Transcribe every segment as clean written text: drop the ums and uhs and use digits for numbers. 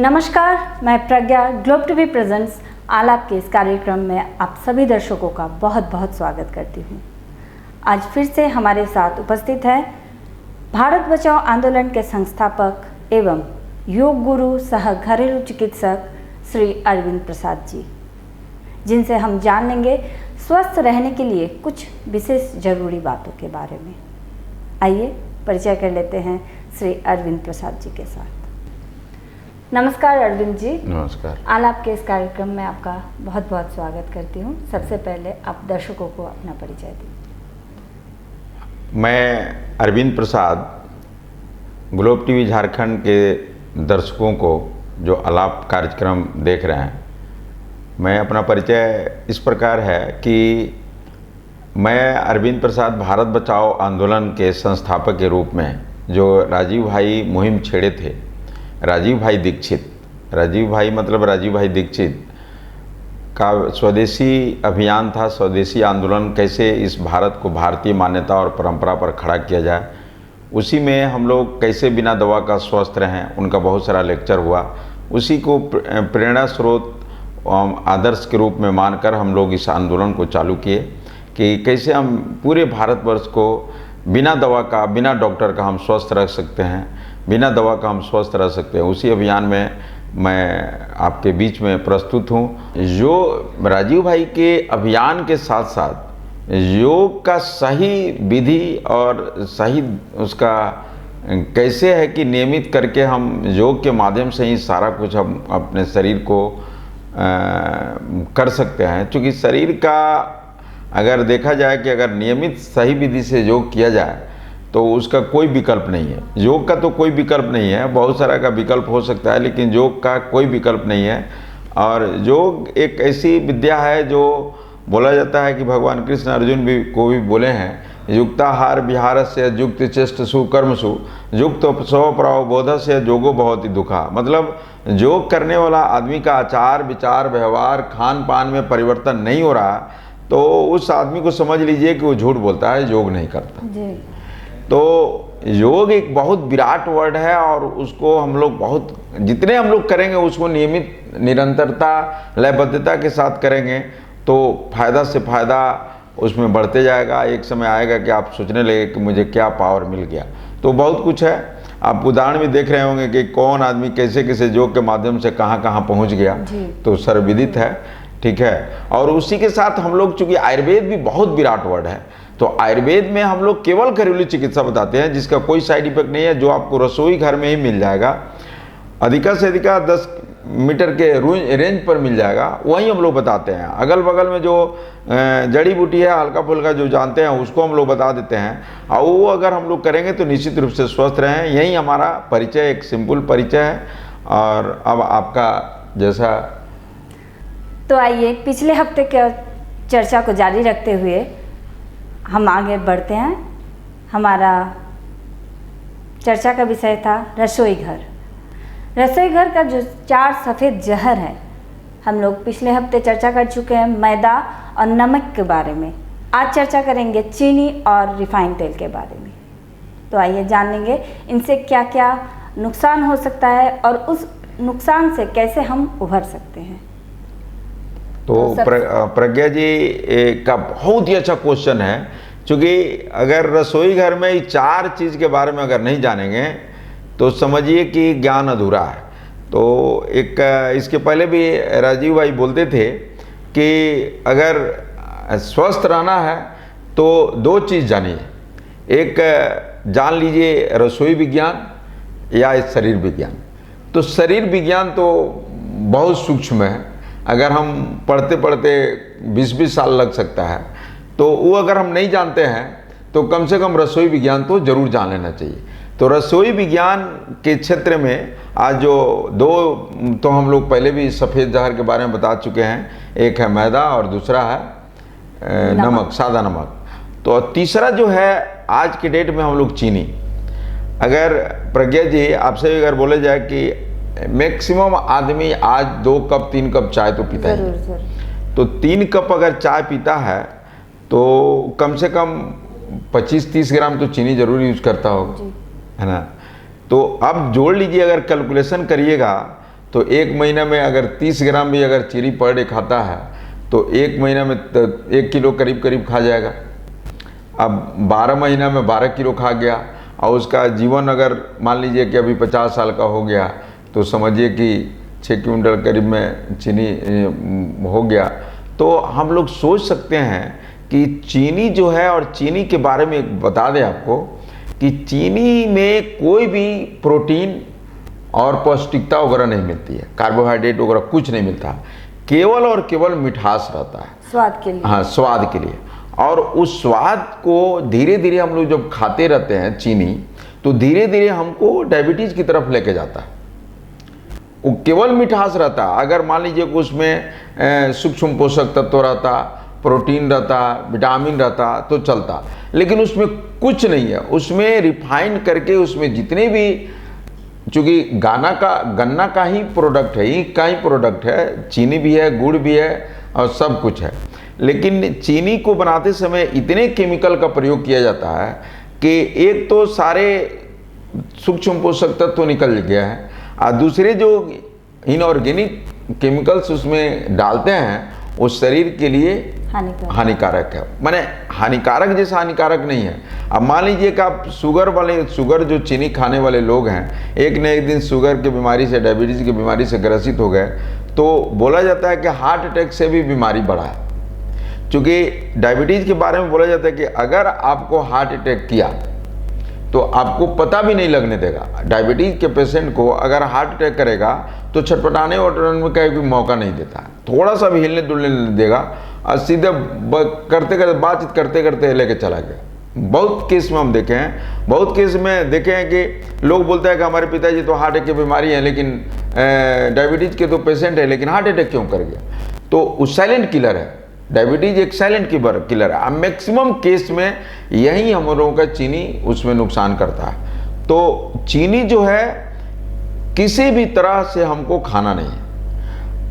नमस्कार, मैं प्रज्ञा globe TV presents आलाप के इस कार्यक्रम में आप सभी दर्शकों का बहुत बहुत स्वागत करती हूँ। आज फिर से हमारे साथ उपस्थित है भारत बचाओ आंदोलन के संस्थापक एवं योग गुरु सह घरेलू चिकित्सक श्री अरविंद प्रसाद जी, जिनसे हम जान लेंगे स्वस्थ रहने के लिए कुछ विशेष जरूरी बातों के बारे में। आइए परिचय कर लेते हैं श्री अरविंद प्रसाद जी के साथ। नमस्कार अरविंद जी। नमस्कार। आलाप के इस कार्यक्रम में आपका बहुत बहुत स्वागत करती हूँ। सबसे पहले आप दर्शकों को अपना परिचय दें। मैं अरविंद प्रसाद ग्लोब टीवी झारखंड के दर्शकों को जो आलाप कार्यक्रम देख रहे हैं, मैं अपना परिचय इस प्रकार है कि मैं अरविंद प्रसाद भारत बचाओ आंदोलन के संस्थापक के रूप में जो राजीव भाई मुहिम छेड़े थे, राजीव भाई दीक्षित का स्वदेशी अभियान था। स्वदेशी आंदोलन कैसे इस भारत को भारतीय मान्यता और परंपरा पर खड़ा किया जाए, उसी में हम लोग कैसे बिना दवा का स्वस्थ रहें, उनका बहुत सारा लेक्चर हुआ। उसी को प्रेरणा स्रोत आदर्श के रूप में मानकर हम लोग इस आंदोलन को चालू किए कि कैसे हम पूरे भारतवर्ष को बिना दवा का, बिना डॉक्टर का हम स्वस्थ रख सकते हैं, बिना दवा का हम स्वस्थ रह सकते हैं। उसी अभियान में मैं आपके बीच में प्रस्तुत हूँ। जो राजीव भाई के अभियान के साथ साथ योग का सही विधि और सही उसका कैसे है कि नियमित करके हम योग के माध्यम से ही सारा कुछ हम अपने शरीर को कर सकते हैं। क्योंकि शरीर का अगर देखा जाए कि अगर नियमित सही विधि से योग किया जाए तो उसका कोई विकल्प नहीं है। योग का तो कोई विकल्प नहीं है, बहुत सारा का विकल्प हो सकता है, लेकिन योग का कोई विकल्प नहीं है। और योग एक ऐसी विद्या है जो बोला जाता है कि भगवान कृष्ण अर्जुन भी को भी बोले हैं, युक्ताहार विहार से युक्त चेष्ट सुकर्मसु युक्त स्वप्रावबोध से योगो बहुत ही दुखा। मतलब योग करने वाला आदमी का आचार विचार व्यवहार खान पान में परिवर्तन नहीं हो रहा, तो उस आदमी को समझ लीजिए कि वो झूठ बोलता है, योग नहीं करता जी। तो योग एक बहुत विराट वर्ड है और उसको हम लोग बहुत जितने हम लोग करेंगे उसको नियमित निरंतरता लयबद्धता के साथ करेंगे तो फ़ायदा से फ़ायदा उसमें बढ़ते जाएगा। एक समय आएगा कि आप सोचने लगे कि मुझे क्या पावर मिल गया। तो बहुत कुछ है, आप उदाहरण भी देख रहे होंगे कि कौन आदमी कैसे कैसे योग के माध्यम से कहाँ कहाँ पहुँच गया, तो सर्वविदित है, ठीक है। और उसी के साथ हम लोग, चूँकि आयुर्वेद भी बहुत विराट वर्ड है, तो आयुर्वेद में हम लोग केवल घरेलू चिकित्सा बताते हैं जिसका कोई साइड इफेक्ट नहीं है, जो आपको रसोई घर में ही मिल जाएगा, अधिका से अधिका 10 मीटर के रेंज पर मिल जाएगा, वही हम लोग बताते हैं। अगल बगल में जो जड़ी बूटी है हल्का फुल्का जो जानते हैं उसको हम लोग बता देते हैं, और वो अगर हम लोग करेंगे तो निश्चित रूप से स्वस्थ रहें। यही हमारा परिचय, एक सिंपल परिचय है। और अब आपका जैसा, तो आइए पिछले हफ्ते के चर्चा को जारी रखते हुए हम आगे बढ़ते हैं। हमारा चर्चा का विषय था रसोई घर। रसोई घर का जो 4 सफ़ेद जहर है, हम लोग पिछले हफ्ते चर्चा कर चुके हैं मैदा और नमक के बारे में। आज चर्चा करेंगे चीनी और रिफाइंड तेल के बारे में। तो आइए जान लेंगे इनसे क्या क्या नुकसान हो सकता है और उस नुकसान से कैसे हम उभर सकते हैं। तो प्रज्ञा जी का बहुत ही अच्छा क्वेश्चन है, क्योंकि अगर रसोई घर में 4 चीज़ के बारे में अगर नहीं जानेंगे तो समझिए कि ज्ञान अधूरा है। तो एक इसके पहले भी राजीव भाई बोलते थे कि अगर स्वस्थ रहना है तो 2 चीज़ जानिए, एक जान लीजिए रसोई विज्ञान या शरीर विज्ञान। तो शरीर विज्ञान तो बहुत सूक्ष्म है, अगर हम पढ़ते पढ़ते 20-20 साल लग सकता है, तो वो अगर हम नहीं जानते हैं तो कम से कम रसोई विज्ञान तो जरूर जान लेना चाहिए। तो रसोई विज्ञान के क्षेत्र में आज जो 2 तो हम लोग पहले भी सफ़ेद जहर के बारे में बता चुके हैं, एक है मैदा और दूसरा है नमक, सादा नमक। तो तीसरा जो है आज के डेट में हम लोग चीनी। अगर प्रज्ञा जी आपसे अगर बोले जाए कि मैक्सिमम आदमी आज 2 कप 3 कप चाय तो पीता है, तो 3 कप अगर चाय पीता है तो कम से कम 25-30 ग्राम तो चीनी जरूर यूज करता होगा, है ना। तो अब जोड़ लीजिए, अगर कैलकुलेशन करिएगा तो एक महीना में अगर 30 ग्राम भी अगर चीनी पर डे खाता है तो एक महीना में 1 किलो करीब करीब खा जाएगा। अब 12 महीना में 12 किलो खा गया और उसका जीवन अगर मान लीजिए कि अभी 50 साल का हो गया तो समझिए कि 6 क्विंटल करीब में चीनी हो गया। तो हम लोग सोच सकते हैं कि चीनी जो है, और चीनी के बारे में बता दें आपको कि चीनी में कोई भी प्रोटीन और पौष्टिकता वगैरह नहीं मिलती है, कार्बोहाइड्रेट वगैरह कुछ नहीं मिलता, केवल और केवल मिठास रहता है, स्वाद के लिए। हाँ, स्वाद के लिए। और उस स्वाद को धीरे धीरे हम लोग जब खाते रहते हैं चीनी, तो धीरे धीरे हमको डायबिटीज की तरफ लेके जाता है। वो केवल मिठास रहता है। अगर मान लीजिए कि उसमें सूक्ष्म पोषक तत्व रहता, प्रोटीन रहता, विटामिन रहता तो चलता, लेकिन उसमें कुछ नहीं है। उसमें रिफाइन करके उसमें जितने भी, चूँकि गन्ना का ही प्रोडक्ट है, ईख का ही प्रोडक्ट है, चीनी भी है, गुड़ भी है और सब कुछ है, लेकिन चीनी को बनाते समय इतने केमिकल का प्रयोग किया जाता है कि एक तो सारे सूक्ष्म पोषक तत्व निकल गया है और दूसरे जो इनऑर्गेनिक केमिकल्स उसमें डालते हैं वो शरीर के लिए हानिकारक है। माने हानिकारक जैसा हानिकारक नहीं है। अब मान लीजिए कि आप शुगर जो चीनी खाने वाले लोग हैं, एक न एक दिन शुगर की बीमारी से, डायबिटीज की बीमारी से ग्रसित हो गए, तो बोला जाता है कि हार्ट अटैक से भी बीमारी बढ़ा है। क्योंकि डायबिटीज के बारे में बोला जाता है कि अगर आपको हार्ट अटैक किया तो आपको पता भी नहीं लगने देगा। डायबिटीज के पेशेंट को अगर हार्ट अटैक करेगा तो छटपटाने वटने का भी मौका नहीं देता, थोड़ा सा भी हिलने डुलने नहीं देगा और सीधे बातचीत करते करते लेके चला गया। बहुत केस में हम देखे हैं, बहुत केस में देखे हैं कि लोग बोलते हैं कि हमारे पिताजी तो हार्ट अटैक की बीमारी है, लेकिन डायबिटीज के तो पेशेंट है, लेकिन हार्ट अटैक क्यों कर गया? तो वो साइलेंट किलर है। डायबिटीज एक साइलेंट किलर है। अब मैक्सिमम केस में यही हम लोगों का चीनी उसमें नुकसान करता है। तो चीनी जो है किसी भी तरह से हमको खाना नहीं है।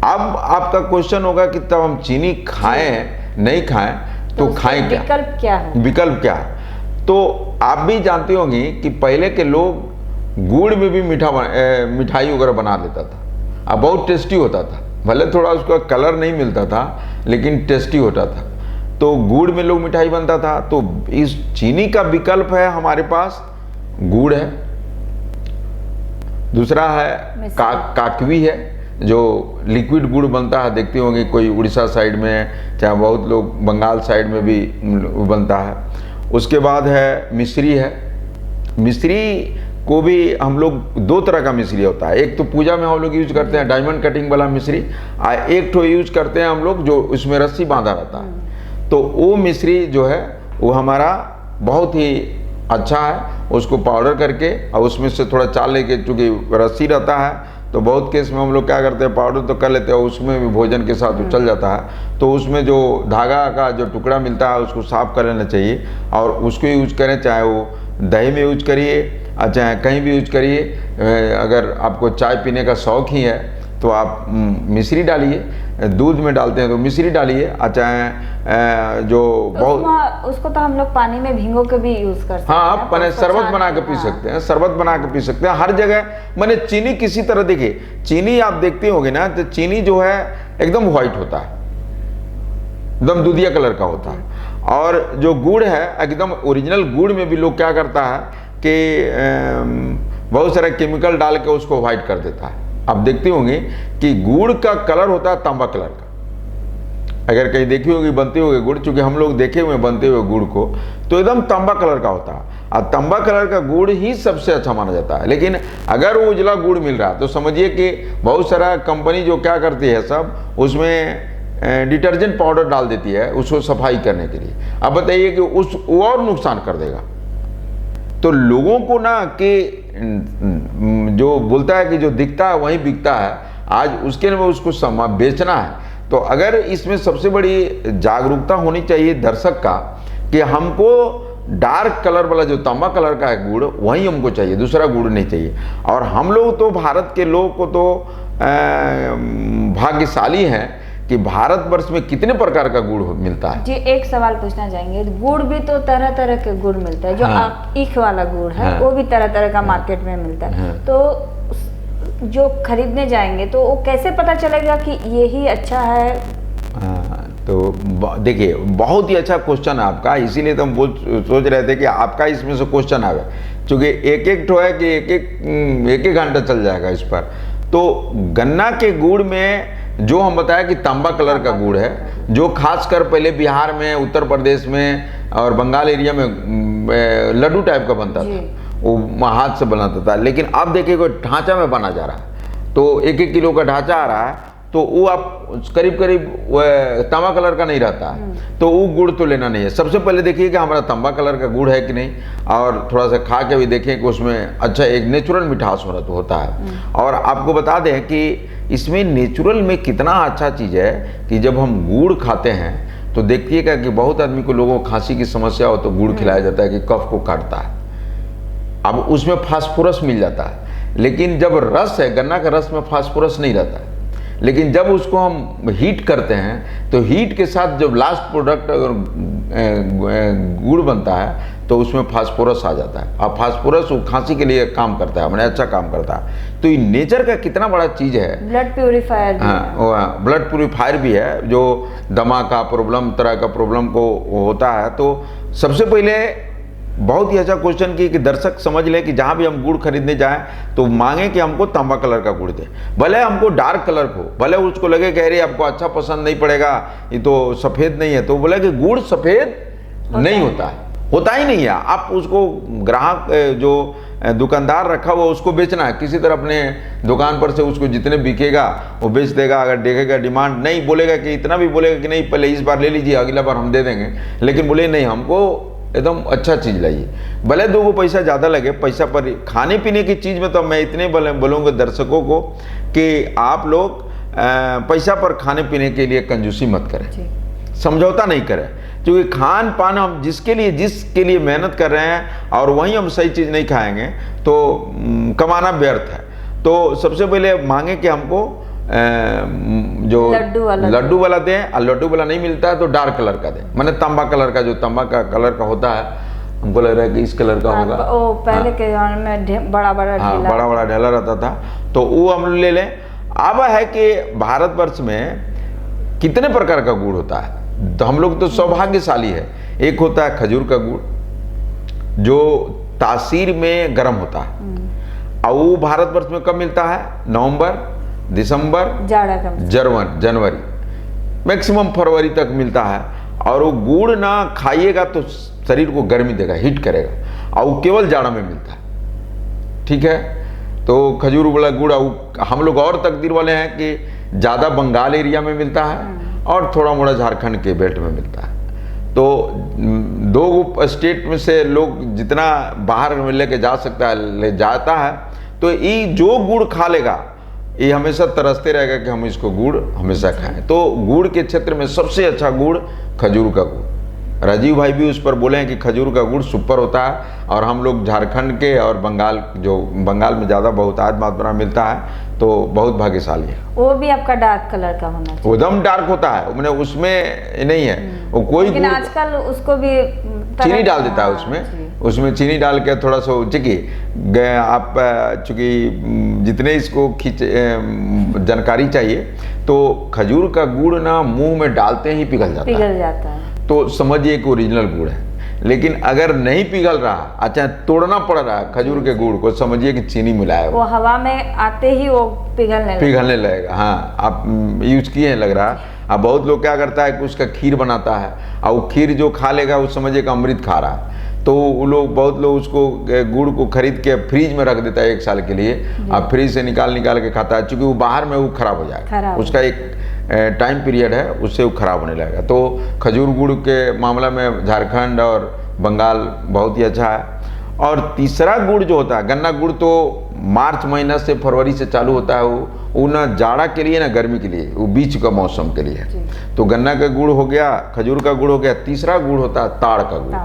अब आपका क्वेश्चन होगा कि तब हम चीनी खाएं नहीं खाएं तो खाएं क्या? विकल्प क्या है? विकल्प क्या है? तो आप भी जानते होंगे कि पहले के लोग गुड़ में भी मिठाई वगैरह बना लेता था, अब बहुत टेस्टी होता था। भले थोड़ा उसका कलर नहीं मिलता था लेकिन टेस्टी होता था। तो गुड़ में लोग मिठाई बनता था। तो इस चीनी का विकल्प है हमारे पास, गुड़ है, दूसरा है काकवी है जो लिक्विड गुड़ बनता है, देखते होंगे कोई उड़ीसा साइड में, चाहे बहुत लोग बंगाल साइड में भी बनता है। उसके बाद है मिश्री है। मिश्री को भी हम लोग 2 तरह का मिश्री होता है। एक तो पूजा में हम लोग यूज करते हैं डायमंड कटिंग वाला मिश्री, और एक तो यूज करते हैं हम लोग जो उसमें रस्सी बांधा रहता है। तो वो मिश्री जो है वो हमारा बहुत ही अच्छा है। उसको पाउडर करके और उसमें से थोड़ा चाल लेके, चूँकि रस्सी रहता है तो बहुत केस में हम लोग क्या करते हैं, पाउडर तो कर लेते हैं, उसमें भी भोजन के साथ चल जाता है। तो उसमें जो धागा का जो टुकड़ा मिलता है उसको साफ कर लेना चाहिए और उसको यूज करें, चाहे वो दही में यूज करिए, चाहे कहीं भी यूज करिए। अगर आपको चाय पीने का शौक ही है तो आप मिश्री डालिए, दूध में डालते हैं तो मिश्री डालिए, चाहे जो बहुत उसको तो हम लोग पानी में भिगो के भी यूज कर सकते हैं। हाँ, पने शरबत बना के पी सकते हैं, शरबत बना के पी सकते हैं। हर जगह मैंने चीनी किसी तरह, देखिए चीनी आप देखते होंगे ना, तो चीनी जो है एकदम व्हाइट होता है, एकदम दूधिया कलर का होता है। और जो गुड़ है एकदम ओरिजिनल गुड़ में भी लोग क्या करता है कि बहुत सारे केमिकल डाल के उसको व्हाइट कर देता है। आप देखते होंगे कि गुड़ का कलर होता है तांबा कलर का। अगर कहीं देखी होगी बनते हुए गुड़, चूंकि हम लोग देखे हुए बनते हुए गुड़ को, तो एकदम तांबा कलर का होता है और तांबा कलर का गुड़ ही सबसे अच्छा माना जाता है। लेकिन अगर वो उजला गुड़ मिल रहा है तो समझिए कि बहुत सारा कंपनी जो क्या करती है, सब उसमें डिटर्जेंट पाउडर डाल देती है उसको सफाई करने के लिए। अब बताइए कि वो और नुकसान कर देगा। तो लोगों को ना कि जो बोलता है कि जो दिखता है वही बिकता है, आज उसके लिए उसको बेचना है। तो अगर इसमें सबसे बड़ी जागरूकता होनी चाहिए दर्शक का कि हमको डार्क कलर वाला जो तांबा कलर का है गुड़, वही हमको चाहिए, दूसरा गुड़ नहीं चाहिए। और हम लोग तो, भारत के लोग को तो भाग्यशाली हैं कि भारतवर्ष में कितने प्रकार का गुड़ मिलता है। जी, एक सवाल पूछना चाहेंगे, गुड़ भी तो तरह तरह के गुड़ मिलता है, जो ईख वाला गुड़ है वो भी तरह तरह का मार्केट में मिलता है। तो जो खरीदने जाएंगे तो वो कैसे पता चलेगा कि ये ही अच्छा है? हाँ, तो देखिए बहुत ही अच्छा क्वेश्चन है आपका, इसीलिए तो हम सोच रहे थे कि आपका इसमें से क्वेश्चन आवे, क्योंकि एक एक ठो है कि एक एक घंटा चल जाएगा इस पर। तो गन्ना के गुड़ में जो हम बताया कि तांबा कलर का गुड़ है, जो खासकर पहले बिहार में, उत्तर प्रदेश में और बंगाल एरिया में लड्डू टाइप का बनता था, वो हाथ से बनाता था। लेकिन अब देखिए कोई ढांचा में बना जा रहा है, तो 1-1 किलो का ढांचा आ रहा है, तो वो आप करीब करीब तांबा कलर का नहीं रहता है, तो वो गुड़ तो लेना नहीं है। सबसे पहले देखिए कि हमारा तांबा कलर का गुड़ है कि नहीं, और थोड़ा सा खा के भी देखें कि उसमें अच्छा एक नेचुरल मिठास होता है। और आपको बता दें कि इसमें नेचुरल में कितना अच्छा चीज़ है कि जब हम गुड़ खाते हैं तो देखिएगा कि बहुत आदमी को, लोगों को खांसी की समस्या हो तो गुड़ खिलाया जाता है कि कफ को काटता है। अब उसमें फास्फोरस मिल जाता है, लेकिन जब रस है, गन्ना का रस में फास्फोरस नहीं रहता है। लेकिन जब उसको हम हीट करते हैं तो हीट के साथ जब लास्ट प्रोडक्ट अगर गुड़ बनता है तो उसमें फास्फोरस आ जाता है, और फास्फोरस वो खांसी के लिए काम करता है, मैंने अच्छा काम करता है। तो ये नेचर का कितना बड़ा चीज़ है। Blood purifier. हाँ, ब्लड प्यूरिफायर भी है, जो दमा का प्रॉब्लम, तरह का प्रॉब्लम को होता है। तो सबसे पहले बहुत ही अच्छा क्वेश्चन कि दर्शक समझ ले कि जहाँ भी हम गुड़ खरीदने जाएं तो मांगे कि हमको तांबा कलर का गुड़ दे, भले हमको डार्क कलर को, भले उसको लगे कह रहे आपको अच्छा पसंद नहीं पड़ेगा, ये तो सफ़ेद नहीं है, तो बोले कि गुड़ सफ़ेद नहीं होता है, होता ही नहीं है। आप उसको ग्राहक जो दुकानदार रखा हुआ उसको बेचना है, किसी तरह अपने दुकान पर से उसको जितने बिकेगा वो बेच देगा। अगर देखेगा डिमांड नहीं, बोलेगा कि इतना भी बोलेगा कि नहीं पहले इस बार ले लीजिए, अगला बार हम दे देंगे, लेकिन बोले नहीं हमको एकदम अच्छा चीज़ लाइए, भले 2 पैसा ज़्यादा लगे। पैसा पर खाने पीने की चीज़ में तो मैं इतने बोलूँगा दर्शकों को कि आप लोग पैसा पर खाने पीने के लिए कंजूसी मत करें, समझौता नहीं करें, क्योंकि खान पान हम जिसके लिए मेहनत कर रहे हैं और वहीं हम सही चीज़ नहीं खाएंगे तो कमाना व्यर्थ है। तो सबसे पहले मांगे कि हमको जो लड्डू वाला दें, और लड्डू वाला नहीं मिलता है तो डार्क कलर का दें, माने तांबा कलर का, जो तांबा का कलर का होता है, हमको लग रहा है कि इस कलर का होगा। ओ पहले के ज़माने में बड़ा बड़ा ढेला रहता था, तो वो हम ले लें। अब है कि भारतवर्ष में कितने प्रकार का गुड़ होता है, तो हम लोग तो सौभाग्यशाली है। एक होता है खजूर का गुड़, जो तासीर में गर्म होता है, और वो भारतवर्ष में कब मिलता है? नवंबर, दिसंबर, जनवरी, मैक्सिमम फरवरी तक मिलता है। और वो गुड़ ना खाइएगा तो शरीर को गर्मी देगा, हीट करेगा, और वो केवल जाड़ा में मिलता है, ठीक है। तो खजूर वाला गुड़ हम लोग और तकदीर वाले हैं कि ज़्यादा बंगाल एरिया में मिलता है और थोड़ा मोड़ा झारखंड के बेल्ट में मिलता है। तो 2 स्टेट में से लोग जितना बाहर में लेके जा सकता है ले जाता है। तो ये जो गुड़ खा लेगा ये हमेशा तरसते रहेगा कि हम इसको गुड़ हमेशा खाएं। तो गुड़ के क्षेत्र में सबसे अच्छा गुड़ खजूर का गुड़, राजीव भाई भी उस पर बोले हैं कि खजूर का गुड़ सुपर होता है। और हम लोग झारखंड के और बंगाल में ज़्यादा बहुतायत मात्रा मिलता है, तो बहुत भाग्यशाली है। वो भी आपका डार्क कलर का होना चाहिए, एकदम डार्क होता है, मैंने उसमें नहीं है वो कोई, लेकिन आजकल उसको भी चीनी डाल देता है उसमें चीनी डाल के थोड़ा सा। देखिए आप चूँकि जितने इसको जानकारी चाहिए, तो खजूर का गुड़ ना मुंह में डालते ही पिघल जाता है, तो समझिए कि ओरिजिनल गुड़ है। लेकिन अगर नहीं पिघल रहा, अच्छा तोड़ना पड़ रहा है खजूर के गुड़ को, समझिए कि चीनी मिलाया वो हवा में आते ही वो पिघलने लगेगा। हाँ, आप यूज किए हैं लग रहा है। अब बहुत लोग क्या करता है कि उसका खीर बनाता है, और वो खीर जो खा लेगा वो समझिए कि अमृत खा रहा है। तो वो लोग, बहुत लोग उसको गुड़ को खरीद के फ्रीज में रख देता है 1 साल के लिए, और फ्रीज से निकाल के खाता है, क्योंकि वो बाहर में वो खराब हो जाएगा, उसका एक टाइम पीरियड है, उससे वो खराब होने लगेगा। तो खजूर गुड़ के मामला में झारखंड और बंगाल बहुत ही अच्छा है। और तीसरा गुड़ जो होता है गन्ना गुड़, तो मार्च महीना से फरवरी से चालू होता है। वो ना जाड़ा के लिए ना गर्मी के लिए, वो बीच का मौसम के लिए है। तो गन्ना का गुड़ हो गया, खजूर का गुड़ हो गया। तीसरा गुड़ होता है ताड़ का गुड़,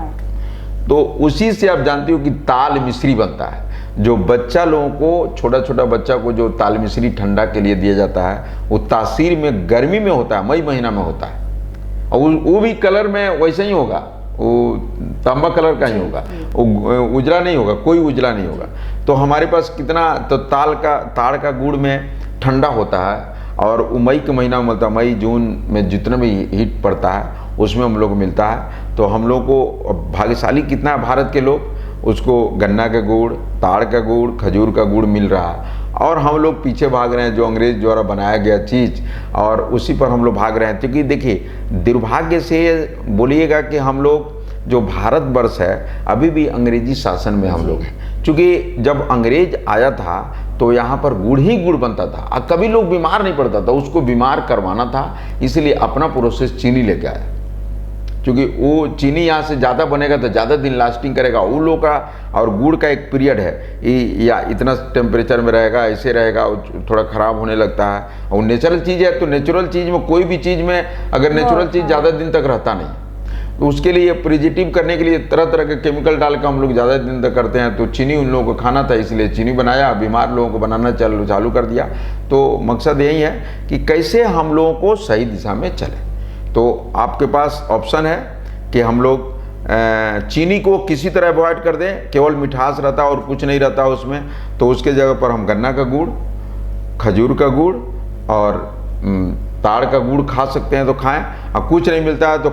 तो उसी से आप जानती हो कि ताल मिश्री बनता है, जो बच्चा लोगों को, छोटा छोटा बच्चा को जो ताल मिश्री ठंडा के लिए दिया जाता है, वो तासीर में गर्मी में होता है, मई महीना में होता है। और वो भी कलर में वैसे ही होगा, वो तांबा कलर का ही होगा, वो उजला नहीं होगा, कोई उजला नहीं होगा। तो हमारे पास कितना, तो ताड़ का गुड़ में ठंडा होता है और मई के महीना में मिलता है। मई जून में जितना भी हीट पड़ता है उसमें हम लोग को मिलता है। तो हम लोग को भाग्यशाली कितना है भारत के लोग, उसको गन्ना का गुड़, ताड़ का गुड़, खजूर का गुड़ मिल रहा है और हम लोग पीछे भाग रहे हैं जो अंग्रेज द्वारा बनाया गया चीज़, और उसी पर हम लोग भाग रहे हैं। क्योंकि देखिए, दुर्भाग्य से बोलिएगा कि हम लोग जो भारतवर्ष है अभी भी अंग्रेजी शासन में हम लोग हैं। क्योंकि जब अंग्रेज आया था तो यहाँ पर गुड़ ही गुड़ बनता था, कभी लोग बीमार नहीं पड़ता था, उसको बीमार करवाना था, इसलिए अपना प्रोसेस चीनी लेके आया। क्योंकि वो चीनी यहाँ से ज़्यादा बनेगा तो ज़्यादा दिन लास्टिंग करेगा, उन लोगों का। और गुड़ का एक पीरियड है, या इतना टेम्परेचर में रहेगा, ऐसे रहेगा, थोड़ा ख़राब होने लगता है। और नेचुरल चीज़ है, तो नेचुरल चीज़ में, कोई भी चीज़ में अगर नेचुरल चीज़ ज़्यादा दिन तक रहता नहीं, तो उसके लिए प्रिजर्वेटिव करने के लिए तरह तरह के केमिकल डाल कर हम लोग ज़्यादा दिन तक करते हैं। तो चीनी उन लोगों को खाना था, इसलिए चीनी बनाया, बीमार लोगों को बनाना चालू कर दिया। तो मकसद यही है कि कैसे हम लोगों को सही दिशा में चले। तो आपके पास ऑप्शन है कि हम लोग चीनी को किसी तरह अवॉइड कर दें, केवल मिठास रहता और कुछ नहीं रहता उसमें, तो उसके जगह पर हम गन्ना का गुड़, खजूर का गुड़ और ताड़ का गुड़ खा सकते हैं तो खाएं। और कुछ नहीं मिलता है तो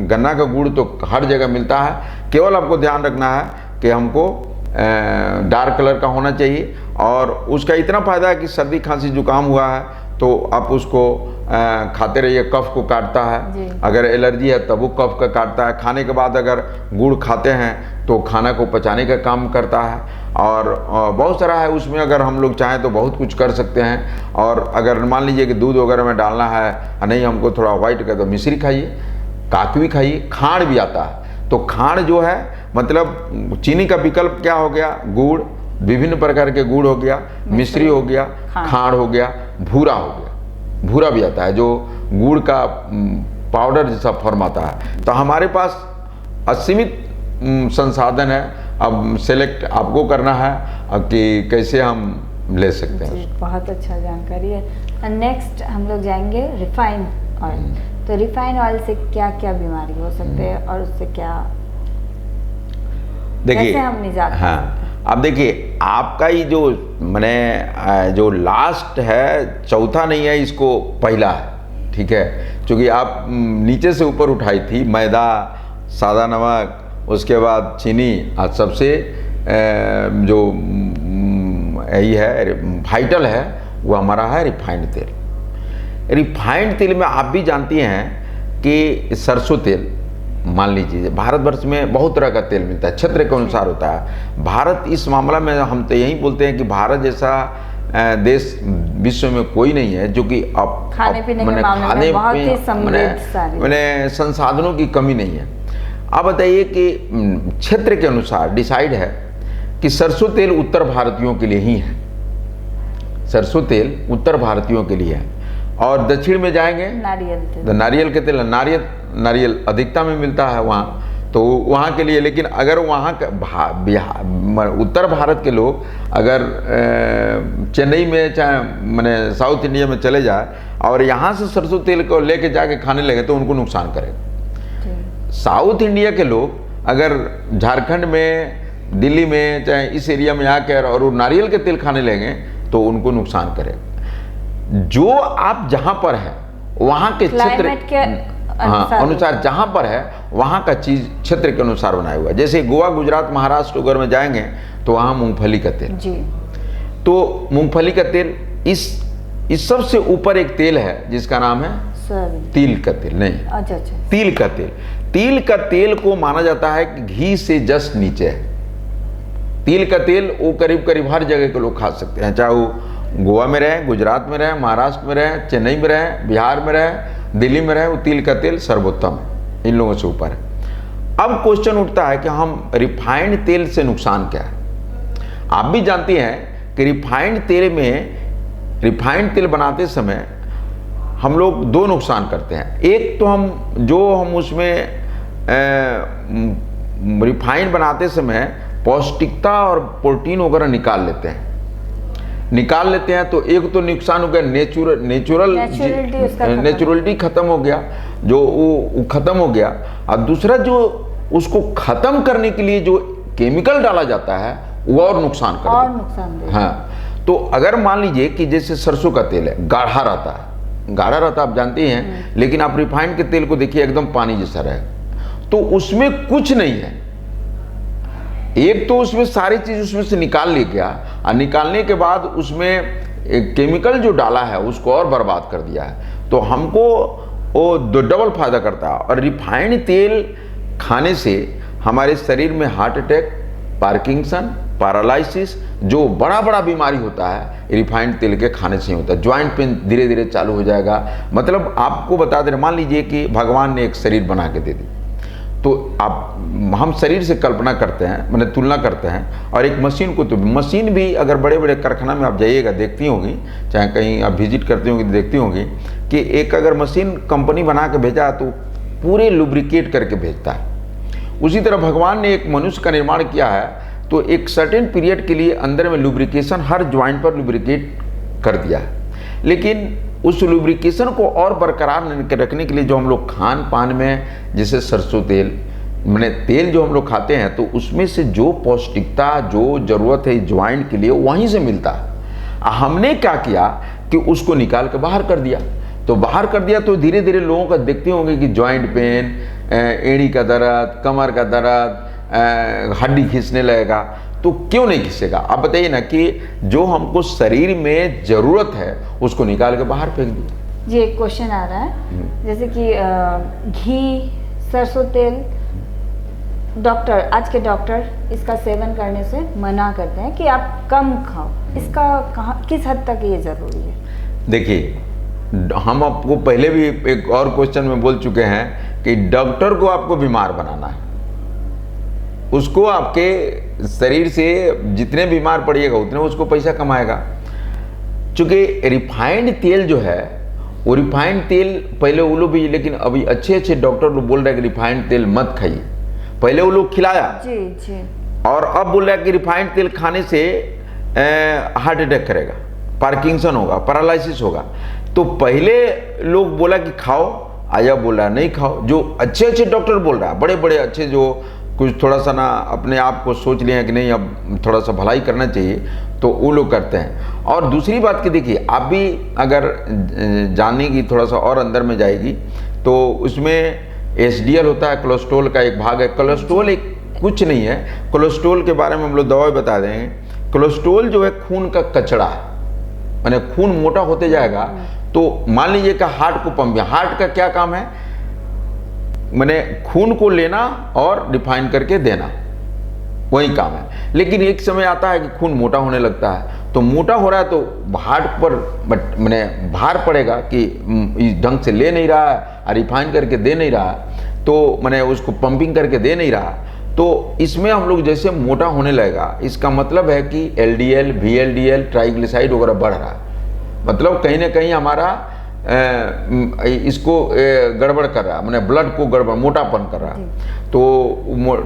गन्ना का गुड़ तो हर जगह मिलता है। केवल आपको ध्यान रखना है कि हमको डार्क कलर का होना चाहिए, और उसका इतना फ़ायदा है कि सर्दी खांसी जुकाम हुआ है तो आप उसको खाते रहिए, कफ को काटता है। अगर एलर्जी है तब वो कफ का काटता है। खाने के बाद अगर गुड़ खाते हैं तो खाना को पचाने का काम करता है, और बहुत सारा है उसमें। अगर हम लोग चाहें तो बहुत कुछ कर सकते हैं। और अगर मान लीजिए कि दूध वगैरह में डालना है, नहीं हमको थोड़ा वाइट कर, तो मिश्री खाइए, काकवी खाइए, खांड भी आता है। तो खांड जो है, मतलब चीनी का विकल्प क्या हो गया, गुड़, विभिन्न प्रकार के गुड़ हो गया, मिश्री हो गया, खांड हो गया, भूरा हो गया। भूरा भी आता है जो गुड़ का पाउडर जैसा फॉर्म आता है। तो हमारे पास असीमित संसाधन है, अब सेलेक्ट आपको करना है कि कैसे हम ले सकते हैं। बहुत अच्छा जानकारी है। नेक्स्ट हम लोग जाएंगे रिफाइंड ऑयल। तो रिफाइंड ऑयल से क्या क्या बीमारी हो सकते हैं और उससे क्या, देखिए, कैसे हम निजात? हाँ, अब देखिए, आपका ही जो मैंने जो लास्ट है, चौथा नहीं है, इसको पहला है, ठीक है। क्योंकि आप नीचे से ऊपर उठाई थी, मैदा, सादा नमक, उसके बाद चीनी, और सबसे जो यही है वाइटल है वो हमारा है रिफाइंड तेल। रिफाइंड तेल में आप भी जानती हैं कि सरसों तेल, मान लीजिए भारतवर्ष में बहुत तरह का तेल मिलता है, क्षेत्र के अनुसार होता है। भारत इस मामला में हम तो यही बोलते हैं कि भारत जैसा देश विश्व में कोई नहीं है जो कि खाने पीने के मामले में बहुत ही समृद्ध, संसाधनों की कमी नहीं है। आप बताइए कि क्षेत्र के अनुसार डिसाइड है कि सरसों तेल उत्तर भारतीयों के लिए ही है, सरसों तेल उत्तर भारतीयों के लिए है। और दक्षिण में जाएंगे नारियल तेल, नारियल के तेल, नारियल अधिकता में मिलता है वहाँ, तो वहाँ के लिए। लेकिन अगर वहाँ का बिहार, उत्तर भारत के लोग अगर चेन्नई में, चाहे मैंने साउथ इंडिया में चले जाए और यहाँ से सरसों तेल को लेके जाके खाने लगे तो उनको नुकसान करेगा। साउथ इंडिया के लोग अगर झारखंड में, दिल्ली में, चाहे इस एरिया में आकर और वो नारियल के तेल खाने लगे तो उनको नुकसान करेगा। जो आप जहाँ पर है वहाँ के क्षेत्र के अनुसार जहाँ पर है वहाँ का चीज़ क्षेत्र के अनुसार बनाया हुआ है। जैसे गोवा, गुजरात, महाराष्ट्र अगर में जाएंगे तो वहाँ मूंगफली का तेल जी। तो मूंगफली का तेल इस सबसे ऊपर एक तेल है जिसका नाम है तिल का तेल। नहीं, अच्छा, तिल का तेल। तिल का तेल को माना जाता है कि घी से जस्ट नीचे है। तिल का तेल वो करीब करीब हर जगह के लोग खा सकते हैं, चाहे वो गोवा में रहे, गुजरात में रहे, महाराष्ट्र में रहे, चेन्नई में रहे, बिहार में रहे, दिल्ली में रहे, वो तिल का तेल सर्वोत्तम है, इन लोगों से ऊपर है। अब क्वेश्चन उठता है कि हम रिफाइंड तेल से नुकसान क्या है। आप भी जानती हैं कि रिफाइंड तेल में, रिफाइंड तेल बनाते समय हम लोग दो नुकसान करते हैं। एक तो हम उसमें रिफाइंड बनाते समय पौष्टिकता और प्रोटीन वगैरह निकाल लेते हैं, तो एक तो नुकसान हो गया, नेचुरलिटी खत्म हो गया, जो वो खत्म हो गया। और दूसरा जो उसको खत्म करने के लिए जो केमिकल डाला जाता है वो और नुकसान कर और देगा। नुकसान देगा। हाँ, तो अगर मान लीजिए कि जैसे सरसों का तेल है, गाढ़ा रहता है, गाढ़ा रहता आप जानते हैं, लेकिन आप रिफाइंड के तेल को देखिए एकदम पानी जैसा रहेगा, तो उसमें कुछ नहीं है। एक तो उसमें सारी चीज उसमें से निकाल ले गया, और निकालने के बाद उसमें एक केमिकल जो डाला है उसको और बर्बाद कर दिया है। तो हमको वो डबल फायदा करता है। और रिफाइंड तेल खाने से हमारे शरीर में हार्ट अटैक, पार्किंसन, पैरालिसिस, जो बड़ा बड़ा बीमारी होता है रिफाइंड तेल के खाने से ही होता है। ज्वाइंट पेन धीरे धीरे चालू हो जाएगा। मतलब आपको बता दें, मान लीजिए कि भगवान ने एक शरीर बना के दे दी, तो हम शरीर से कल्पना करते हैं, मैंने तुलना करते हैं, और एक मशीन को, तो मशीन भी अगर बड़े बड़े कारखाना में आप जाइएगा, देखती होंगी, चाहे कहीं आप विजिट करती होंगी तो देखती होंगी कि एक अगर मशीन कंपनी बना के भेजा तो पूरे लुब्रिकेट करके भेजता है। उसी तरह भगवान ने एक मनुष्य का निर्माण किया है, तो एक सर्टेन पीरियड के लिए अंदर में लुब्रिकेशन, हर ज्वाइंट पर लुब्रिकेट कर दिया है। लेकिन उस लुब्रिकेशन को और बरकरार रखने के लिए जो हम लोग खान पान में, जैसे सरसों तेल, मैंने तेल जो हम लोग खाते हैं, तो उसमें से जो पौष्टिकता, जो ज़रूरत है ज्वाइंट के लिए, वहीं से मिलता है। हमने क्या किया कि उसको निकाल के बाहर कर दिया। तो बाहर कर दिया तो धीरे धीरे लोगों का देखते होंगे कि ज्वाइंट पेन, एड़ी का दर्द, कमर का दर्द, हड्डी खींचने लगेगा। तो क्यों नहीं खींचेगा? आप बताइए ना कि जो हमको शरीर में जरूरत है उसको निकाल के बाहर फेंक दिया। जी, एक क्वेश्चन आ रहा है, जैसे कि घी, सरसों तेल, आज के डॉक्टर इसका सेवन करने से मना करते हैं कि आप कम खाओ। इसका किस हद तक ये जरूरी है? देखिए, हम आपको पहले भी एक और क्वेश्चन में बोल चुके हैं कि डॉक्टर को आपको बीमार बनाना है। उसको आपके शरीर से जितने बीमार पड़िएगा उतने उसको पैसा कमाएगा। क्योंकि रिफाइंड तेल जो है, वो रिफाइंड तेल पहले वो लोग भी, लेकिन अभी अच्छे अच्छे डॉक्टर लोग बोल रहे हैं कि रिफाइंड तेल मत खाइए। पहले वो लोग खिलाया जी जी, और अब बोल रहा है कि रिफाइंड तेल खाने से हार्ट अटैक करेगा, पार्किंसन होगा, पैरालिसिस होगा। तो पहले लोग बोला कि खाओ, आया बोला नहीं खाओ। जो अच्छे अच्छे डॉक्टर बोल रहा है, बड़े बड़े अच्छे, जो कुछ थोड़ा सा ना अपने आप को सोच लिया कि नहीं अब थोड़ा सा भलाई करना चाहिए, तो वो लोग करते हैं। और दूसरी बात कि देखिए, आप भी अगर जानने की थोड़ा सा और अंदर में जाएगी तो उसमें HDL होता है, कोलेस्ट्रॉल का एक भाग है। कोलेस्ट्रॉल एक कुछ नहीं है, कोलेस्ट्रॉल के बारे में हम लोग दवा बता देंगे। कोलेस्ट्रॉल जो है खून का कचड़ा है, माने खून मोटा होते जाएगा तो मान लीजिए कि हार्ट को पंप, हार्ट का क्या काम है, माने खून को लेना और रिफाइन करके देना, वही काम है। लेकिन एक समय आता है कि खून मोटा होने लगता है, तो मोटा हो रहा है तो हार्ट पर मैंने भार पड़ेगा कि इस ढंग से ले नहीं रहा है, रिफाइन करके दे नहीं रहा, तो मैंने उसको पंपिंग करके दे नहीं रहा। तो इसमें हम लोग जैसे मोटा होने लगेगा, इसका मतलब है कि LDL, VLDL, ट्राइग्लिसराइड वगैरह बढ़ रहा है। मतलब कहीं ना कहीं हमारा इसको गड़बड़ कर रहा है, मैंने ब्लड को गड़बड़, मोटापन कर रहा है। तो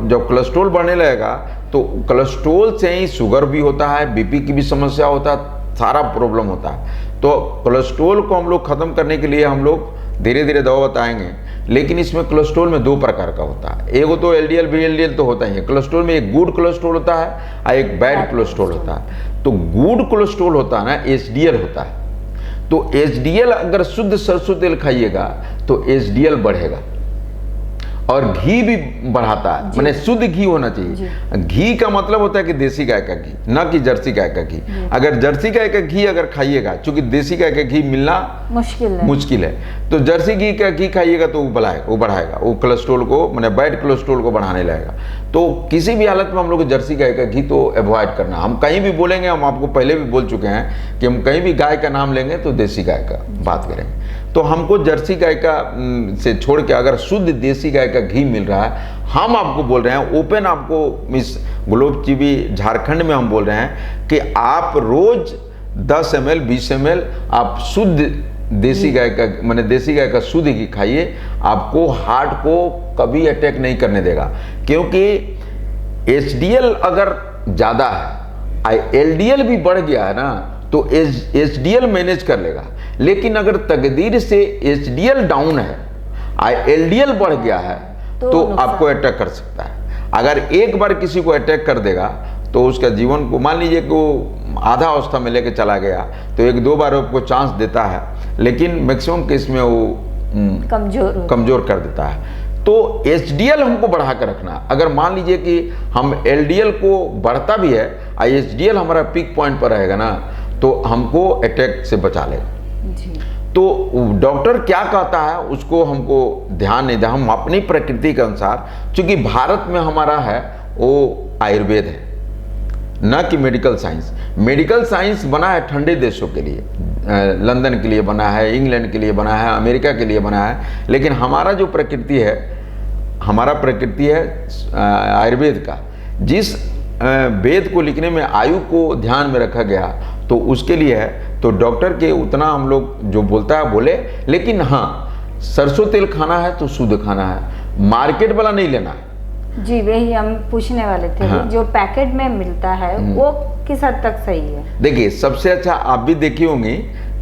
जब कोलेस्ट्रॉल बढ़ने लगेगा तो कोलेस्ट्रॉल से ही शुगर भी होता है, BP की भी समस्या होता है, सारा प्रॉब्लम होता है। तो कोलेस्ट्रॉल को हम लोग ख़त्म करने के लिए हम लोग धीरे धीरे दवा बताएंगे। लेकिन इसमें कोलेस्ट्रॉल में दो प्रकार का होता है। एक तो LDL, VLDL तो होता ही है। कोलेस्ट्रॉल में एक गुड कोलेस्ट्रॉल होता है और एक बैड कोलेस्ट्रॉल होता है। तो गुड कोलेस्ट्रॉल होता है ना, HDL होता है। तो HDL अगर शुद्ध सरसों तेल खाइएगा तो HDL बढ़ेगा, और घी भी बढ़ाता है, माने शुद्ध घी होना चाहिए। घी का मतलब होता है कि देसी गाय का घी, ना कि जर्सी गाय का घी। अगर जर्सी गाय का घी अगर खाइएगा, क्योंकि देसी गाय का घी मिलना मुश्किल है, तो जर्सी घी का घी खाइएगा तो वो बढ़ाएगा, वो कोलेस्ट्रॉल को, माने बैड कोलेस्ट्रॉल को बढ़ाने लगेगा। तो किसी भी हालत में हम लोग जर्सी गाय का घी तो अवॉइड करना। हम कहीं भी बोलेंगे, हम आपको पहले भी बोल चुके हैं कि हम कहीं भी गाय का नाम लेंगे तो देसी गाय का बात करेंगे। तो हमको जर्सी गाय का से छोड़ के अगर शुद्ध देसी गाय का घी मिल रहा है, हम आपको बोल रहे हैं ओपन, आपको इस ग्लोब टीवी झारखंड में हम बोल रहे हैं कि आप रोज 10 ml 20 ml आप शुद्ध देसी गाय का, माने देसी गाय का शुद्ध घी खाइए। आपको हार्ट को कभी अटैक नहीं करने देगा, क्योंकि HDL अगर ज़्यादा है, LDL भी बढ़ गया है ना, तो HDL मैनेज कर लेगा। लेकिन अगर तकदीर से HDL डाउन है, LDL बढ़ गया है, तो आपको अटैक कर सकता है। अगर एक बार किसी को अटैक कर देगा तो उसका जीवन को मान लीजिए कि वो आधा अवस्था में लेके चला गया तो 1-2 बार आपको चांस देता है, लेकिन मैक्सिमम केस में वो कमजोर कर देता है। तो HDL हमको बढ़ा कर रखना। अगर मान लीजिए कि हम LDL को बढ़ता भी है और HDL हमारा पीक पॉइंट पर रहेगा ना, तो हमको अटैक से बचा लेगा जी। तो डॉक्टर क्या कहता है उसको हमको ध्यान नहीं दें, हम अपनी प्रकृति के अनुसार, चूंकि भारत में हमारा है वो आयुर्वेद है, न कि मेडिकल साइंस। मेडिकल साइंस बना है ठंडे देशों के लिए, लंदन के लिए बना है, इंग्लैंड के लिए बना है, अमेरिका के लिए बना है, लेकिन हमारा जो प्रकृति है, हमारा प्रकृति है आयुर्वेद का। जिस वेद को लिखने में आयु को ध्यान में रखा गया तो उसके लिए है। तो डॉक्टर के उतना हम लोग जो बोलता है बोले, लेकिन हाँ सरसों तेल खाना है तो शुद्ध खाना है, मार्केट वाला नहीं लेना है जी। वही हम पूछने वाले थे। हाँ। जो पैकेट में मिलता है वो किस हद तक सही है? देखिए, सबसे अच्छा आप भी देखी होंगी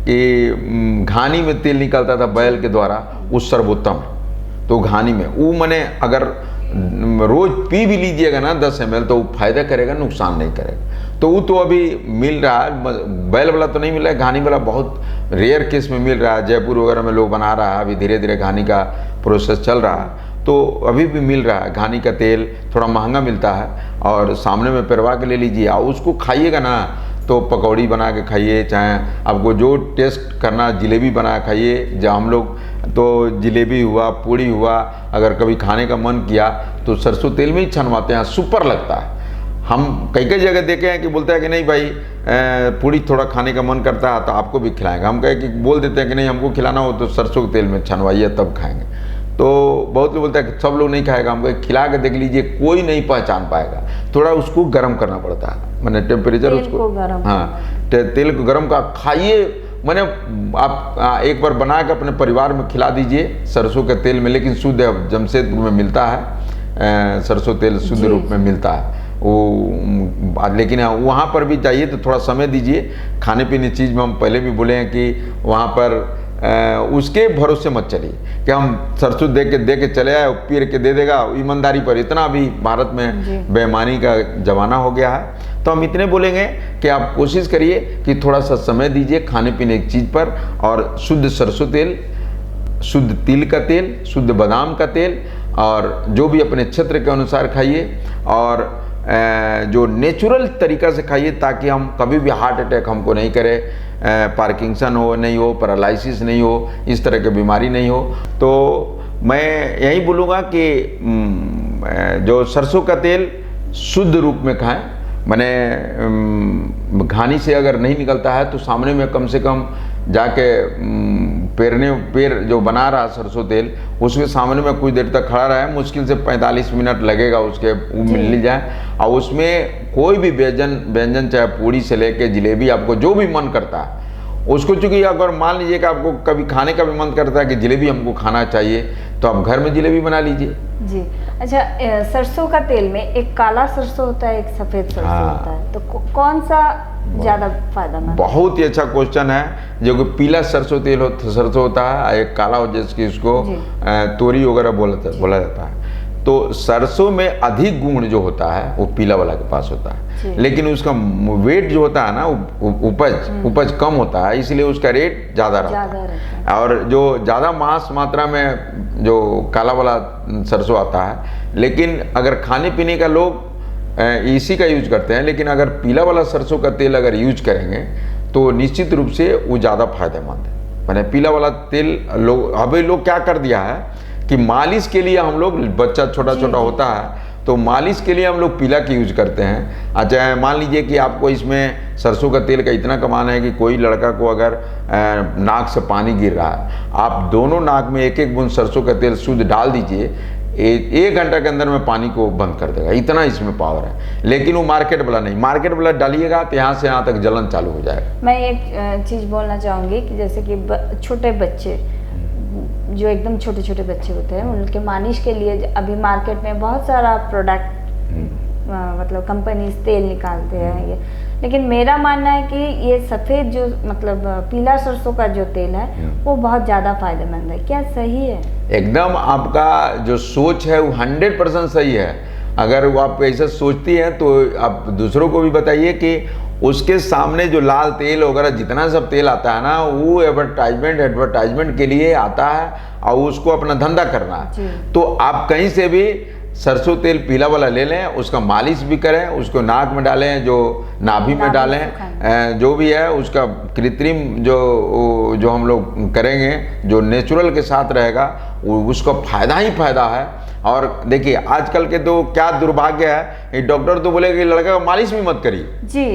कि घानी में तेल निकलता था बैल के द्वारा, उस सर्वोत्तम। तो घानी में वो मैंने अगर रोज पी भी लीजिएगा ना 10 ml तो वो फायदा करेगा, नुकसान नहीं करेगा। तो वो तो अभी मिल रहा है, बैल वाला तो नहीं मिल रहा है, घानी वाला बहुत रेयर केस में मिल रहा है। जयपुर वगैरह में लोग बना रहा है, अभी धीरे धीरे घानी का प्रोसेस चल रहा है, तो अभी भी मिल रहा है। घानी का तेल थोड़ा महंगा मिलता है और सामने में पेरवा के ले लीजिए और उसको खाइएगा ना, तो पकौड़ी बना के खाइए, चाहे आपको जो टेस्ट करना, जिलेबी बना खाइए। जब हम लोग तो जिलेबी हुआ, पूड़ी हुआ, अगर कभी खाने का मन किया तो सरसों तेल में ही छनवाते हैं, सुपर लगता है। हम कई कई जगह देखे हैं कि बोलते हैं कि नहीं भाई पूड़ी थोड़ा खाने का मन करता है तो आपको भी खिलाएंगे। हम कहे कि बोल देते हैं कि नहीं हमको खिलाना हो तो सरसों के तेल में छनवाइए तब खाएंगे। तो बहुत लोग बोलते हैं कि सब लोग नहीं खाएगा, हम कहे खिला के देख लीजिए, कोई नहीं पहचान पाएगा। थोड़ा उसको गर्म करना पड़ता है, मैंने टेम्परेचर उसको, हाँ तेल को गर्म का खाइए। मैंने आप एक बार बना के अपने परिवार में खिला दीजिए सरसों के तेल में, लेकिन शुद्ध जमशेदपुर में मिलता है सरसों तेल, शुद्ध रूप में मिलता है वो। लेकिन वहाँ पर भी जाइए तो थोड़ा समय दीजिए। खाने पीने चीज़ में हम पहले भी बोले हैं कि वहाँ पर उसके भरोसे मत चलिए कि हम सरसों दे के चले आए, पीर के दे देगा। ईमानदारी पर इतना भी भारत में बेईमानी का जमाना हो गया है। तो हम इतने बोलेंगे कि आप कोशिश करिए कि थोड़ा सा समय दीजिए खाने पीने की चीज़ पर, और शुद्ध सरसों तेल, शुद्ध तिल का तेल, शुद्ध बादाम का तेल, और जो भी अपने क्षेत्र के अनुसार खाइए, और जो नेचुरल तरीका से खाइए, ताकि हम कभी भी हार्ट अटैक हमको नहीं करे, पार्किंसन हो नहीं हो, पैरालिसिस नहीं हो, इस तरह की बीमारी नहीं हो। तो मैं यही बोलूँगा कि जो सरसों का तेल शुद्ध रूप में खाएं। मैंने घानी से अगर नहीं निकलता है तो सामने में कम से कम जाके पेर जो बना रहा सरसों तेल, उसके सामने में कुछ देर तक खड़ा रहा है, मुश्किल से 45 मिनट लगेगा उसके मिल जाए। और उसमें कोई भी व्यंजन चाहे पूड़ी से लेके जिलेबी, आपको जो भी मन करता है उसको, चूँकि अगर मान लीजिए कि आपको कभी खाने का भी मन करता है कि जिलेबी हमको खाना चाहिए, तो आप घर में जिलेबी बना लीजिए जी। अच्छा, सरसों का तेल में एक काला सरसों होता है, एक सफ़ेद सरसों होता है, तो कौन सा ज़्यादा फायदेमंद? बहुत ही अच्छा क्वेश्चन है। जो कि पीला सरसों तेल सरसों होता है, एक काला हो जिसकी उसको तोरी वगैरह बोला जाता है। तो सरसों में अधिक गुण जो होता है वो पीला वाला के पास होता है, लेकिन उसका वेट जो होता है ना, उपज कम होता है, इसलिए उसका रेट ज़्यादा रहता है। और जो ज़्यादा मांस मात्रा में जो काला वाला सरसों आता है, लेकिन अगर खाने पीने का लोग इसी का यूज करते हैं, लेकिन अगर पीला वाला सरसों का तेल अगर यूज करेंगे तो निश्चित रूप से वो ज़्यादा फायदेमंद है। मैंने पीला वाला तेल अभी लोग क्या कर दिया है कि मालिश के लिए हम लोग, बच्चा छोटा छोटा होता है तो मालिश के लिए हम लोग पीला की यूज करते हैं। अच्छा, मान लीजिए कि आपको इसमें सरसों का तेल का इतना कमाना है कि कोई लड़का को अगर नाक से पानी गिर रहा है, आप दोनों नाक में एक एक बूंद सरसों का तेल शुद्ध डाल दीजिए, 1 घंटा के अंदर में पानी को बंद कर देगा। इतना इसमें पावर है। लेकिन वो मार्केट वाला नहीं, मार्केट वाला डालिएगा तो यहाँ से यहाँ तक जलन चालू हो जाएगा। मैं एक चीज़ बोलना चाहूँगी कि जैसे कि छोटे बच्चे, जो एकदम छोटे छोटे बच्चे होते हैं, उनके मालिश के लिए अभी मार्केट में बहुत सारा प्रोडक्ट मतलब कंपनीज तेल निकालते हैं ये, लेकिन मेरा मानना है कि ये सफ़ेद जो मतलब पीला सरसों का जो तेल है वो बहुत ज़्यादा फायदेमंद है। क्या सही है? एकदम आपका जो सोच है वो 100% सही है। अगर वो आप ऐसा सोचती हैं तो आप दूसरों को भी बताइए कि उसके सामने जो लाल तेल वगैरह जितना सब तेल आता है ना, वो एडवर्टाइजमेंट के लिए आता है और उसको अपना धंधा करना है। तो आप कहीं से भी सरसों तेल पीला वाला ले लें, उसका मालिश भी करें, उसको नाक में डालें, जो नाभि में डालें, जो भी है उसका कृत्रिम जो हम लोग करेंगे, जो नेचुरल के साथ रहेगा, उसका फायदा ही फायदा है। और देखिए आजकल के तो क्या दुर्भाग्य है, डॉक्टर तो बोले कि लड़का का मालिश भी मत करिए जी।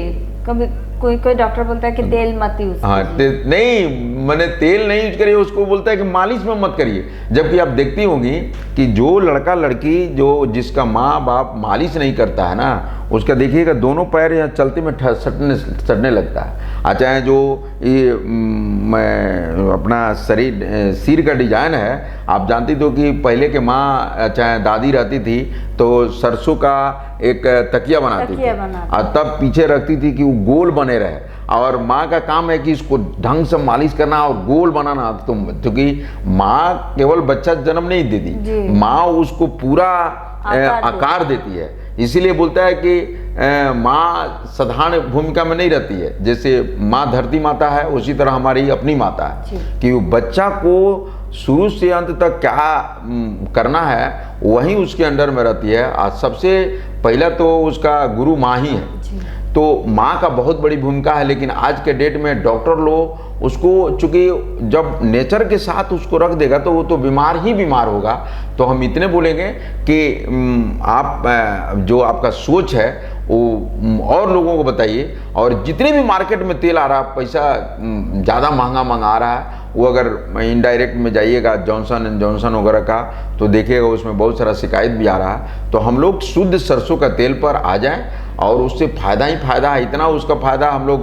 कभी कोई डॉक्टर बोलता है कि तेल मत यूज कीजिए। हाँ, नहीं मैंने तेल नहीं यूज करिए, उसको बोलता है कि मालिश में मत करिए। जबकि आप देखती होंगी कि जो लड़का लड़की जिसका माँ बाप मालिश नहीं करता है ना, उसका देखिएगा दोनों पैर यहाँ चलते में सटने लगता है। चाहे जो ये अपना सिर का डिजाइन है, आप जानती तो कि पहले के माँ चाहे दादी रहती थी तो सरसों का एक तकिया बनाती थी और तब पीछे रखती थी कि वो गोल बने रहे। और माँ का काम है कि इसको ढंग से मालिश करना और गोल बनाना। क्योंकि माँ केवल बच्चा जन्म नहीं देती, माँ उसको पूरा आकार देती है। इसीलिए बोलता है कि माँ साधारण भूमिका में नहीं रहती है। जैसे माँ धरती माता है, उसी तरह हमारी अपनी माता है कि वो बच्चा को शुरू से अंत तक क्या करना है वही उसके अंडर में रहती है। आज सबसे पहला तो उसका गुरु माँ ही है, तो माँ का बहुत बड़ी भूमिका है। लेकिन आज के डेट में डॉक्टर लोग उसको, चूँकि जब नेचर के साथ उसको रख देगा तो वो तो बीमार ही बीमार होगा। तो हम इतने बोलेंगे कि आप जो आपका सोच है वो और लोगों को बताइए। और जितने भी मार्केट में तेल आ रहा है, पैसा ज़्यादा महंगा आ रहा है, वो अगर इनडायरेक्ट में जाइएगा जॉनसन एंड जॉनसन वगैरह का, तो देखिएगा उसमें बहुत सारा शिकायत भी आ रहा है। तो हम लोग शुद्ध सरसों का तेल पर आ जाएं और उससे फ़ायदा ही फ़ायदा है। इतना उसका फ़ायदा हम लोग,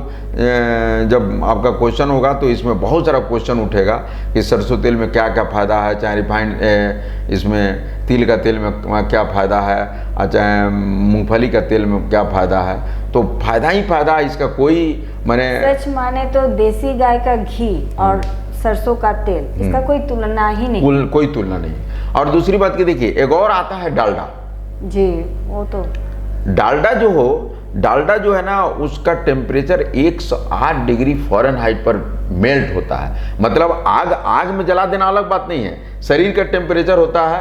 जब आपका क्वेश्चन होगा तो इसमें बहुत सारा क्वेश्चन उठेगा कि सरसों तेल में क्या क्या फ़ायदा है, चाहे रिफाइंड इसमें तिल का तेल में क्या फ़ायदा है, और चाहे मूंगफली का तेल में क्या फ़ायदा है। तो फ़ायदा ही फ़ायदा है, इसका कोई सच माने तो देसी गाय का घी और सरसों का तेल, इसका कोई तुलना ही नहीं, कोई तुलना नहीं। और दूसरी बात की देखिए, एक और आता है डालडा जी। वो तो डालडा जो है ना, उसका टेम्परेचर 108 डिग्री फ़ारेनहाइट पर मेल्ट होता है। मतलब आग में जला देना अलग बात नहीं है। शरीर का टेम्परेचर होता है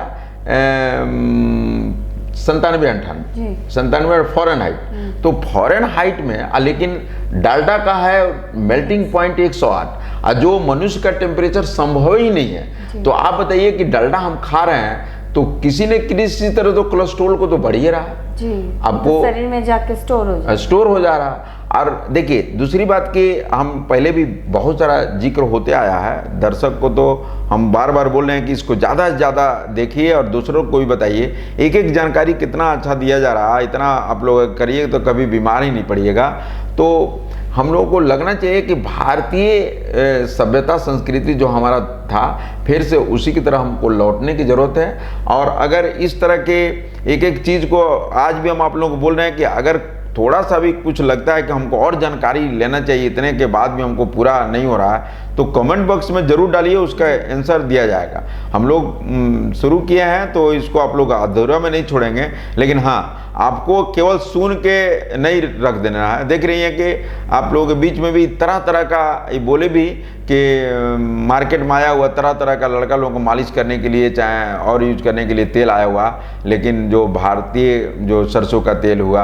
97-98 फ़ारेनहाइट। तो फ़ारेनहाइट में, लेकिन डालडा का है मेल्टिंग पॉइंट 108, और जो मनुष्य का टेम्परेचर संभव ही नहीं है। तो आप बताइए कि डालडा हम खा रहे हैं तो किसी न किसी तरह तो कोलेस्ट्रॉल को तो बढ़ ही रहा है जी, आपको तो शरीर में जाके स्टोर हो जा रहा है। और देखिए दूसरी बात कि हम पहले भी बहुत सारा जिक्र होते आया है, दर्शक को तो हम बार बार बोल रहे हैं कि इसको ज़्यादा से ज़्यादा देखिए और दूसरों को भी बताइए। एक एक जानकारी कितना अच्छा दिया जा रहा है, इतना आप लोग करिए तो कभी बीमार ही नहीं पड़िएगा। तो हम लोगों को लगना चाहिए कि भारतीय सभ्यता संस्कृति जो हमारा था, फिर से उसी की तरह हमको लौटने की ज़रूरत है। और अगर इस तरह के एक एक चीज़ को आज भी हम आप लोगों को बोल रहे हैं कि अगर थोड़ा सा भी कुछ लगता है कि हमको और जानकारी लेना चाहिए, इतने के बाद भी हमको पूरा नहीं हो रहा है, तो कमेंट बॉक्स में ज़रूर डालिए, उसका आंसर दिया जाएगा। हम लोग शुरू किए हैं तो इसको आप लोग अधूरा में नहीं छोड़ेंगे। लेकिन हाँ, आपको केवल सुन के नहीं रख देना है। देख रही हैं कि आप लोगों के बीच में भी तरह तरह का ये बोले भी कि मार्केट में आया हुआ तरह तरह का लड़का लोगों को मालिश करने के लिए चाहे और यूज करने के लिए तेल आया हुआ। लेकिन जो भारतीय जो सरसों का तेल हुआ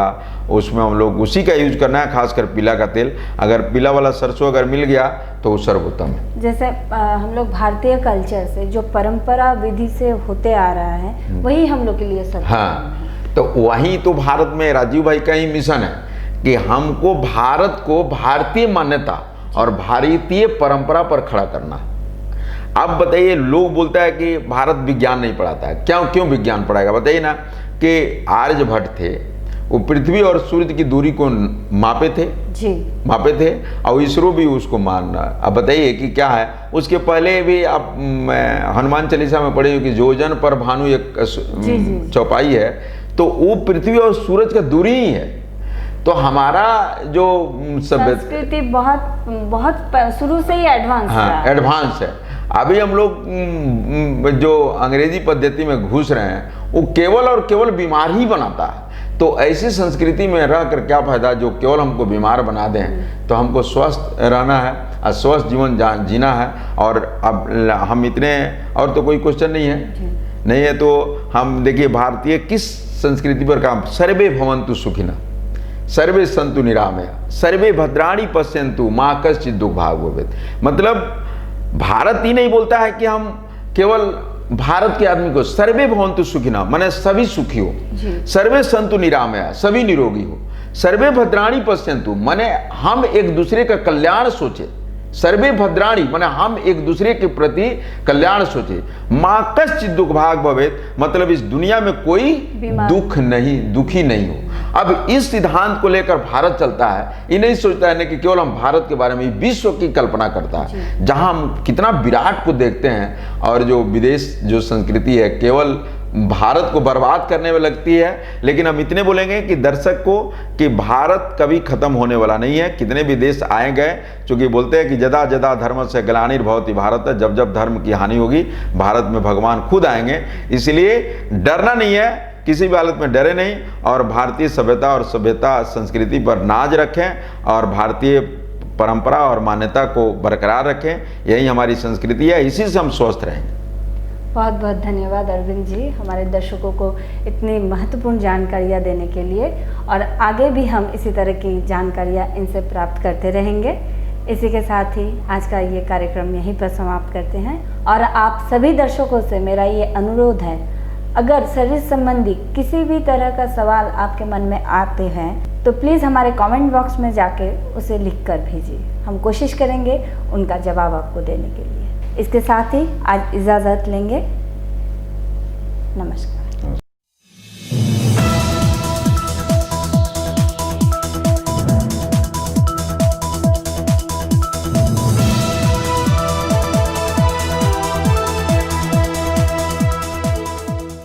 उसमें हम लोग उसी का यूज करना है, खासकर पीला का तेल। अगर पीला वाला सरसों अगर मिल गया तो वो सर्वोत्तम है। जैसे हम लोग भारतीय कल्चर से जो परंपरा विधि से होते आ रहा है वही हम लोग के लिए सर्वोत्तम है। हाँ, तो वही तो भारत में राजीव भाई का ही मिशन है कि हमको भारत को भारतीय मान्यता और भारतीय परंपरा पर खड़ा करना। अब बताइए, लोग बोलता है कि भारत विज्ञान नहीं पढ़ाता है। क्यों विज्ञान पढ़ाएगा बताइए ना। कि आर्यभट्ट थे, वो पृथ्वी और सूर्य की दूरी को मापे थे और इसरो भी उसको मान रहा। अब बताइए कि क्या है। उसके पहले भी आप हनुमान चालीसा में पढ़े कि योजन पर भानु एक चौपाई है, तो वो पृथ्वी और सूरज का दूरी ही है। तो हमारा जो संस्कृति बहुत शुरू से ही एडवांस एडवांस है। अभी हम लोग जो अंग्रेजी पद्धति में घुस रहे हैं वो केवल और केवल बीमार ही बनाता है। तो ऐसी संस्कृति में रह कर क्या फायदा जो केवल हमको बीमार बना दें। तो हमको स्वस्थ रहना है और स्वस्थ जीवन जीना है। और अब हम इतने, और तो कोई क्वेश्चन नहीं है तो हम देखिए भारतीय किस संस्कृति पर काम, सर्वे भवन्तु सुखिनः, सर्वे सन्तु निरामया, सर्वे भद्राणि पश्यन्तु मा कश्चित् दुर्भाग् भवेत्। मतलब भारत ही नहीं बोलता है कि हम केवल भारत के आदमी को सर्वे भवन्तु सुखिनः माने सभी सुखी हो, सर्वे सन्तु निरामया सभी निरोगी हो, सर्वे भद्राणि पश्यन्तु माने हम एक दूसरे का कल्याण सोचे, सर्वे भद्राणि माने हम एक दूसरे के प्रति कल्याण सोचे, मा कश्चित् दुर्भाग् भवेत् मतलब इस दुनिया में कोई दुखी नहीं हो। अब इस सिद्धांत को लेकर भारत चलता है, ये नहीं सोचता है कि केवल हम भारत के बारे में, विश्व की कल्पना करता है जहां हम कितना विराट को देखते हैं। और जो विदेश जो संस्कृति है केवल भारत को बर्बाद करने में लगती है। लेकिन हम इतने बोलेंगे कि दर्शक को कि भारत कभी खत्म होने वाला नहीं है। कितने भी देश आए गए, चूंकि बोलते हैं कि जदा जदा धर्म से ग्लानिर्भवति भारत, जब जब धर्म की हानि होगी भारत में भगवान खुद आएंगे। इसलिए डरना नहीं है, किसी भी हालत में डरे नहीं, और भारतीय सभ्यता और संस्कृति पर नाज रखें और भारतीय परंपरा और मान्यता को बरकरार रखें। यही हमारी संस्कृति है, इसी से हम स्वस्थ रहेंगे। बहुत बहुत धन्यवाद अरविंद जी, हमारे दर्शकों को इतनी महत्वपूर्ण जानकारियाँ देने के लिए। और आगे भी हम इसी तरह की जानकारियाँ इनसे प्राप्त करते रहेंगे। इसी के साथ ही आज का ये कार्यक्रम यहीं पर समाप्त करते हैं। और आप सभी दर्शकों से मेरा ये अनुरोध है, अगर शरीर संबंधी किसी भी तरह का सवाल आपके मन में आते हैं तो प्लीज़ हमारे कमेंट बॉक्स में जाके उसे लिख कर भेजिए। हम कोशिश करेंगे उनका जवाब आपको देने के लिए। इसके साथ ही आज इजाज़त लेंगे। नमस्कार।